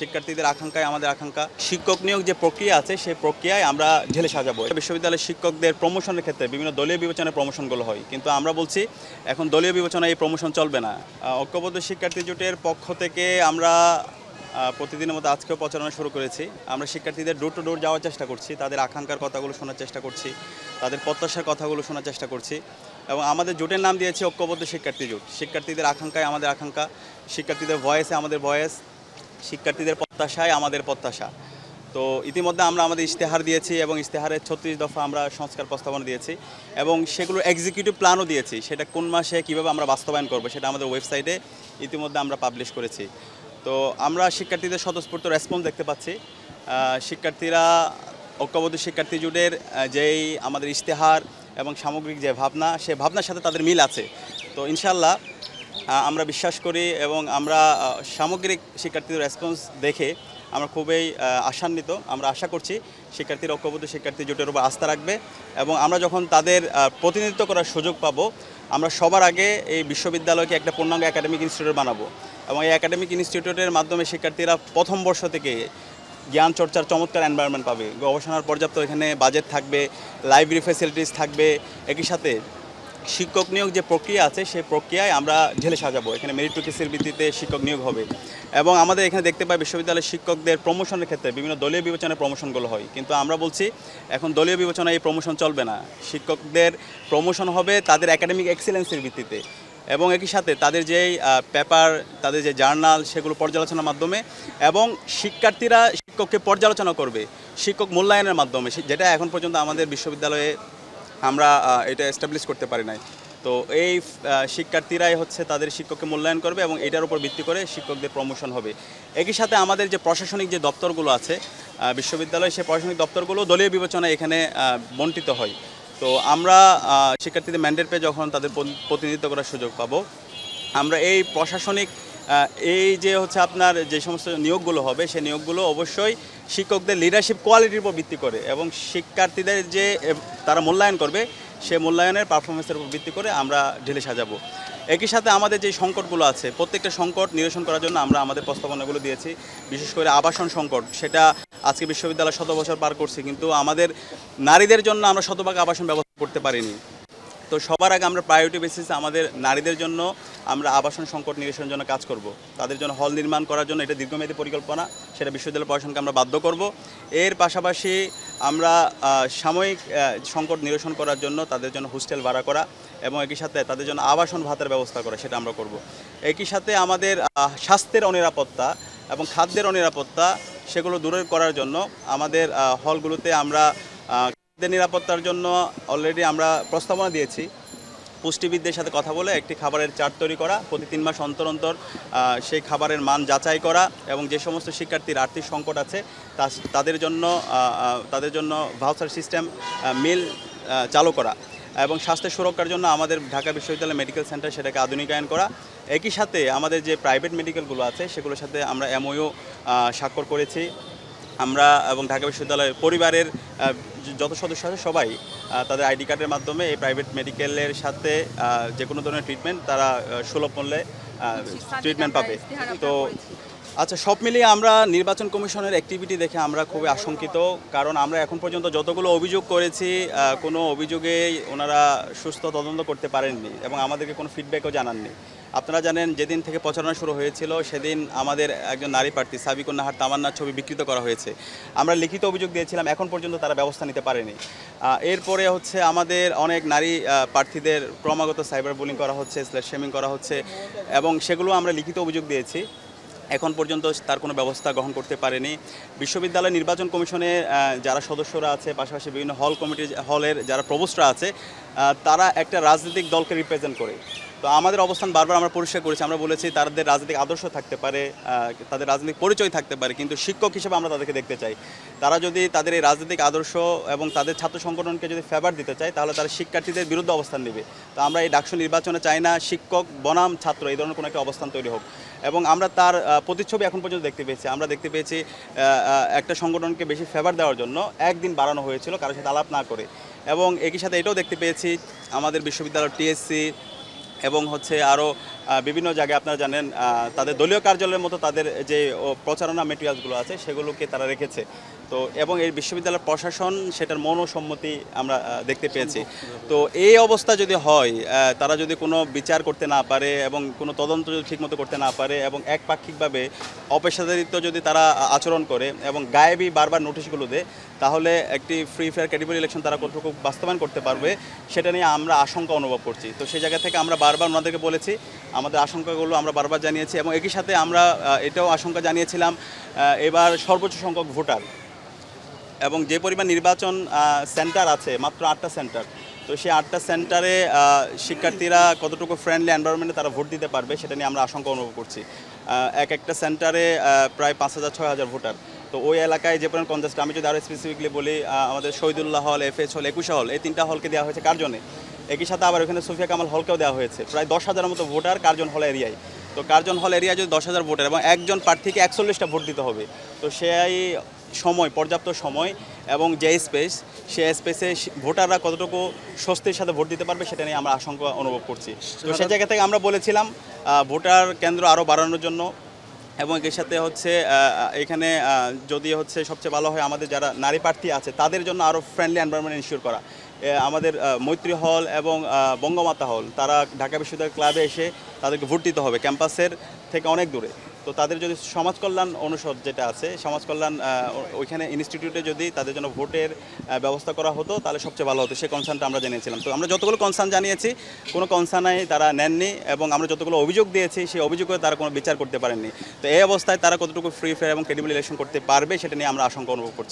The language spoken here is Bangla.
শিক্ষার্থীদের আকাঙ্ক্ষায় আমাদের আকাঙ্ক্ষা। শিক্ষক নিয়োগ যে প্রক্রিয়া আছে সেই প্রক্রিয়ায় আমরা ঢেলে সাজাবো। বিশ্ববিদ্যালয়ের শিক্ষকদের প্রমোশনের ক্ষেত্রে বিভিন্ন দলীয় বিবেচনায় প্রমোশনগুলো হয়, কিন্তু আমরা বলছি এখন দলীয় বিবেচনায় এই প্রমোশন চলবে না। ঐক্যবদ্ধ শিক্ষার্থী জোটের পক্ষ থেকে আমরা প্রতিদিনের মতো আজকেও প্রচারণা শুরু করেছি। আমরা শিক্ষার্থীদের ডোর টু ডোর যাওয়ার চেষ্টা করছি, তাদের আকাঙ্ক্ষার কথাগুলো শোনার চেষ্টা করছি, তাদের প্রত্যাশার কথাগুলো শোনার চেষ্টা করছি। এবং আমাদের জোটের নাম দিয়েছি ঐক্যবদ্ধ শিক্ষার্থী জোট। শিক্ষার্থীদের আকাঙ্ক্ষায় আমাদের আকাঙ্ক্ষা, শিক্ষার্থীদের ভয়েসে আমাদের ভয়েস, শিক্ষার্থীদের প্রত্যাশায় আমাদের প্রত্যাশা। তো ইতিমধ্যে আমরা আমাদের ইশতেহার দিয়েছি এবং ইশতেহারের 36 দফা আমরা সংস্কার প্রস্তাবনা দিয়েছি এবং সেগুলো এক্সিকিউটিভ প্ল্যানও দিয়েছি। সেটা কোন মাসে কীভাবে আমরা বাস্তবায়ন করবো সেটা আমাদের ওয়েবসাইটে ইতিমধ্যে আমরা পাবলিশ করেছি। তো আমরা শিক্ষার্থীদের স্বতঃস্ফূর্ত রেসপন্স দেখতে পাচ্ছি। শিক্ষার্থীরা ঐক্যবদ্ধ শিক্ষার্থী জোটের যেই আমাদের ইশতেহার এবং সামগ্রিক যে ভাবনা, সে ভাবনার সাথে তাদের মিল আছে। তো ইনশাল্লাহ আমরা বিশ্বাস করি এবং আমরা সামগ্রিক শিক্ষার্থীদের রেসপন্স দেখে আমরা খুবই আশান্বিত। আমরা আশা করছি শিক্ষার্থীরা ঐক্যবদ্ধ শিক্ষার্থী জোটের উপর আস্থা রাখবে এবং আমরা যখন তাদের প্রতিনিধিত্ব করার সুযোগ পাব, আমরা সবার আগে এই বিশ্ববিদ্যালয়কে একটা পূর্ণাঙ্গ একাডেমিক ইনস্টিটিউট বানাবো এবং এই একাডেমিক ইনস্টিটিউটের মাধ্যমে শিক্ষার্থীরা প্রথম বর্ষ থেকে জ্ঞান চর্চার চমৎকার এনভায়রনমেন্ট পাবে, গবেষণার পর্যাপ্ত এখানে বাজেট থাকবে, লাইব্রেরি ফ্যাসিলিটিস থাকবে। একই সাথে শিক্ষক নিয়োগ যে প্রক্রিয়া আছে সেই প্রক্রিয়ায় আমরা ঢেলে সাজাবো। এখানে মেরিটোক্রেসির ভিত্তিতে শিক্ষক নিয়োগ হবে এবং আমাদের এখানে দেখতে পাই বিশ্ববিদ্যালয়ের শিক্ষকদের প্রমোশনের ক্ষেত্রে বিভিন্ন দলীয় বিবেচনায় প্রমোশনগুলো হয়, কিন্তু আমরা বলছি এখন দলীয় বিবেচনায় এই প্রমোশন চলবে না। শিক্ষকদের প্রমোশন হবে তাদের একাডেমিক এক্সিলেন্সের ভিত্তিতে এবং একই সাথে তাদের যেই পেপার, তাদের যে জার্নাল, সেগুলো পর্যালোচনার মাধ্যমে এবং শিক্ষার্থীরা শিক্ষককে পর্যালোচনা করবে শিক্ষক মূল্যায়নের মাধ্যমে, যেটা এখন পর্যন্ত আমাদের বিশ্ববিদ্যালয়ে আমরা এটা এস্টাবলিশ করতে পারি নাই। তো এই শিক্ষার্থীরাই হচ্ছে তাদের শিক্ষককে মূল্যায়ন করবে এবং এটার উপর ভিত্তি করে শিক্ষকদের প্রমোশন হবে। একই সাথে আমাদের যে প্রশাসনিক যে দপ্তরগুলো আছে বিশ্ববিদ্যালয়ে, সেই প্রশাসনিক দপ্তরগুলো দলীয় বিবেচনায় এখানে বণ্টিত হয়। তো আমরা শিক্ষার্থীদের ম্যান্ডেট পেয়ে যখন তাদের প্রতিনিধিত্ব করার সুযোগ পাবো, আমরা এই প্রশাসনিক এই যে হচ্ছে আপনার যে সমস্ত নিয়োগগুলো হবে সেই নিয়োগগুলো অবশ্যই শিক্ষকদের লিডারশিপ কোয়ালিটির উপর ভিত্তি করে এবং শিক্ষার্থীদের যে তারা মূল্যায়ন করবে সে মূল্যায়নের পারফরমেন্সের উপর ভিত্তি করে আমরা ঢেলে সাজাবো। একই সাথে আমাদের যে সংকটগুলো আছে প্রত্যেকটা সংকট নিরসন করার জন্য আমরা আমাদের প্রস্তাবনাগুলো দিয়েছি। বিশেষ করে আবাসন সংকট, সেটা আজকে বিশ্ববিদ্যালয় 100 বছর পার করছে, কিন্তু আমাদের নারীদের জন্য আমরা শতভাগ আবাসন ব্যবস্থা করতে পারিনি। তো সবার আগে আমরা প্রায়োরিটি বেসিসে আমাদের নারীদের জন্য আমরা আবাসন সংকট নিরসনের জন্য কাজ করব। তাদের জন্য হল নির্মাণ করার জন্য এটা দীর্ঘমেয়াদী পরিকল্পনা, সেটা বিশ্ববিদ্যালয় প্রশাসনকে আমরা বাধ্য করব। এর পাশাপাশি আমরা সাময়িক সংকট নিরসন করার জন্য তাদের জন্য হোস্টেল ভাড়া করা এবং একই সাথে তাদের জন্য আবাসন ভাতার ব্যবস্থা করা, সেটা আমরা করব। একই সাথে আমাদের স্বাস্থ্যের অনিরাপত্তা এবং খাদ্যের অনিরাপত্তা সেগুলো দূর করার জন্য আমাদের হলগুলোতে আমরা নিরাপত্তার জন্য অলরেডি আমরা প্রস্তাবনা দিয়েছি। পুষ্টিবিদদের সাথে কথা বলে একটি খাবারের চার্ট তৈরি করা, প্রতি 3 মাস অন্তর অন্তর সেই খাবারের মান যাচাই করা এবং যে সমস্ত শিক্ষার্থীর আর্থিক সংকট আছে তাদের জন্য ভাউচার সিস্টেম মিল চালু করা এবং স্বাস্থ্য সুরক্ষার জন্য আমাদের ঢাকা বিশ্ববিদ্যালয় মেডিকেল সেন্টার সেটাকে আধুনিকায়ন করা। একই সাথে আমাদের যে প্রাইভেট মেডিকেলগুলো আছে সেগুলোর সাথে আমরা এমওইউ স্বাক্ষর করেছি। আমরা এবং ঢাকা বিশ্ববিদ্যালয়ের পরিবারের যত সদস্য আছে সবাই তাদের আইডি কার্ডের মাধ্যমে এই প্রাইভেট মেডিকেলের সাথে যে কোনো ধরনের ট্রিটমেন্ট তারা সুলভ মূল্যে ট্রিটমেন্ট পাবে। তো আচ্ছা, সব মিলিয়ে আমরা নির্বাচন কমিশনের অ্যাক্টিভিটি দেখে আমরা খুবই আশঙ্কিত, কারণ আমরা এখন পর্যন্ত যতগুলো অভিযোগ করেছি কোনো অভিযোগেই ওনারা সুস্থ তদন্ত করতে পারেননি এবং আমাদেরকে কোনো ফিডব্যাকও জানাননি। আপনারা জানেন যেদিন থেকে প্রচারণা শুরু হয়েছিল সেদিন আমাদের একজন নারী প্রার্থী সাবিকুন নাহার তামান্নার ছবি বিকৃত করা হয়েছে। আমরা লিখিত অভিযোগ দিয়েছিলাম, এখন পর্যন্ত তারা ব্যবস্থা নিতে পারেনি। এরপরে হচ্ছে আমাদের অনেক নারী প্রার্থীদের ক্রমাগত সাইবার বুলিং করা হচ্ছে, স্ল্যাশ শেমিং করা হচ্ছে এবং সেগুলো আমরা লিখিত অভিযোগ দিয়েছি। এখন পর্যন্ত তার কোনো ব্যবস্থা গ্রহণ করতে পারেনি। বিশ্ববিদ্যালয় নির্বাচন কমিশনে যারা সদস্যরা আছে, পাশাপাশি বিভিন্ন হলের যারা প্রভোস্টরা আছে, তারা একটা রাজনৈতিক দলকে রিপ্রেজেন্ট করে। তো আমাদের অবস্থান বারবার আমরা পরিষ্কার করেছি, আমরা বলেছি তাদের রাজনৈতিক আদর্শ থাকতে পারে, তাদের রাজনৈতিক পরিচয় থাকতে পারে, কিন্তু শিক্ষক হিসেবে আমরা তাদেরকে দেখতে চাই। তারা যদি তাদের এই রাজনৈতিক আদর্শ এবং তাদের ছাত্র সংগঠনকে যদি ফেভার দিতে চায় তাহলে তারা শিক্ষার্থীদের বিরুদ্ধে অবস্থান নেবে। তো আমরা এই ডাকসু নির্বাচনে চাই না শিক্ষক বনাম ছাত্র এই ধরনের কোনো একটা অবস্থান তৈরি হোক এবং আমরা তার প্রতিচ্ছবি এখন পর্যন্ত দেখতে পেয়েছি। আমরা দেখতে পেয়েছি একটা সংগঠনকে বেশি ফেভার দেওয়ার জন্য একদিন বাড়ানো হয়েছিল কারোর সাথে আলাপ না করে, এবং একই সাথে এটাও দেখতে পেয়েছি আমাদের বিশ্ববিদ্যালয় টিএসসি এবং হচ্ছে আরও বিভিন্ন জায়গায় আপনারা জানেন তাদের দলীয় কার্যালয়ের মতো তাদের যে প্রচারণা মেটেরিয়ালসগুলো আছে সেগুলোকে তারা রেখেছে। তো এবং এই বিশ্ববিদ্যালয়ের প্রশাসন সেটার মনসম্মতি আমরা দেখতে পেয়েছি। তো এই অবস্থা যদি হয়, তারা যদি কোনো বিচার করতে না পারে এবং কোনো তদন্ত যদি ঠিকমতো করতে না পারে এবং একপাক্ষিকভাবে অপেশাদারিত্ব যদি তারা আচরণ করে এবং গায়েবী বারবার নোটিশগুলো দেয়, তাহলে একটি ফ্রি ফেয়ার ক্রেডিবল ইলেকশন তারা কতটুকু বাস্তবায়ন করতে পারবে সেটা নিয়ে আমরা আশঙ্কা অনুভব করছি। তো সেই জায়গা থেকে আমরা বারবার ওনাদেরকে বলেছি, আমাদের আশঙ্কাগুলো আমরা বারবার জানিয়েছি এবং একই সাথে আমরা এটাও আশঙ্কা জানিয়েছিলাম এবার সর্বোচ্চ সংখ্যক ভোটার এবং যে পরিমাণ নির্বাচন সেন্টার আছে, মাত্র 8টা সেন্টার। তো সেই 8টা সেন্টারে শিক্ষার্থীরা কতটুকু ফ্রেন্ডলি এনভায়রনমেন্টে তারা ভোট দিতে পারবে সেটা নিয়ে আমরা আশঙ্কা অনুভব করছি। একটা সেন্টারে প্রায় 5,000-6,000 ভোটার। তো ওই এলাকায় যে পরিমাণ কনজেস্ট, আমি যদি আরও স্পেসিফিকলি বলি, আমাদের শহীদুল্লাহ হল, FH হল, 21 হল, এই 3টা হলকে দেওয়া হয়েছে কার্জনে। একই সাথে আবার ওখানে সুফিয়া কামাল হলকেও দেওয়া হয়েছে। প্রায় 10,000-এর মতো ভোটার কার্জন হল এরিয়ায়। তো কার্জন হল এরিয়ায় যদি 10,000 ভোটার এবং একজন প্রার্থীকে 41টা ভোট দিতে হবে, তো সেই সময়, পর্যাপ্ত সময় এবং যে স্পেস, সে স্পেসে ভোটাররা কতটুকু স্বস্তির সাথে ভোট দিতে পারবে সেটা নিয়ে আমরা আশঙ্কা অনুভব করছি। তো সেই জায়গা থেকে আমরা বলেছিলাম ভোটার কেন্দ্র আরও বাড়ানোর জন্য এবং এর সাথে হচ্ছে এখানে যদি হচ্ছে সবচেয়ে ভালো হয় আমাদের যারা নারী প্রার্থী আছে তাদের জন্য আরও ফ্রেন্ডলি এনভায়রনমেন্ট ইনশিওর করা। আমাদের মৈত্রী হল এবং বঙ্গমাতা হল, তারা ঢাকা বিশ্ববিদ্যালয় ক্লাবে এসে তাদেরকে ভোট দিতে হবে ক্যাম্পাসের থেকে অনেক দূরে। তো তাদের যদি সমাজ কল্যাণ অনুষদ যেটা আছে, সমাজ কল্যাণ ওইখানে ইনস্টিটিউটে যদি তাদের জন্য ভোটের ব্যবস্থা করা হতো তাহলে সবচেয়ে ভালো হতো। সেই কনসার্নটা আমরা জানিয়েছিলাম। তো আমরা যতগুলো কনসার্ন জানিয়েছি কোনো কনসার্নাই তারা নেননি এবং আমরা যতগুলো অভিযোগ দিয়েছি সেই অভিযোগে তারা কোনো বিচার করতে পারেননি। তো এই অবস্থায় তারা কতটুকু ফ্রি ফেয়ার এবং ক্রেডিবল ইলেকশন করতে পারবে সেটা নিয়ে আমরা আশঙ্কা অনুভব করছি।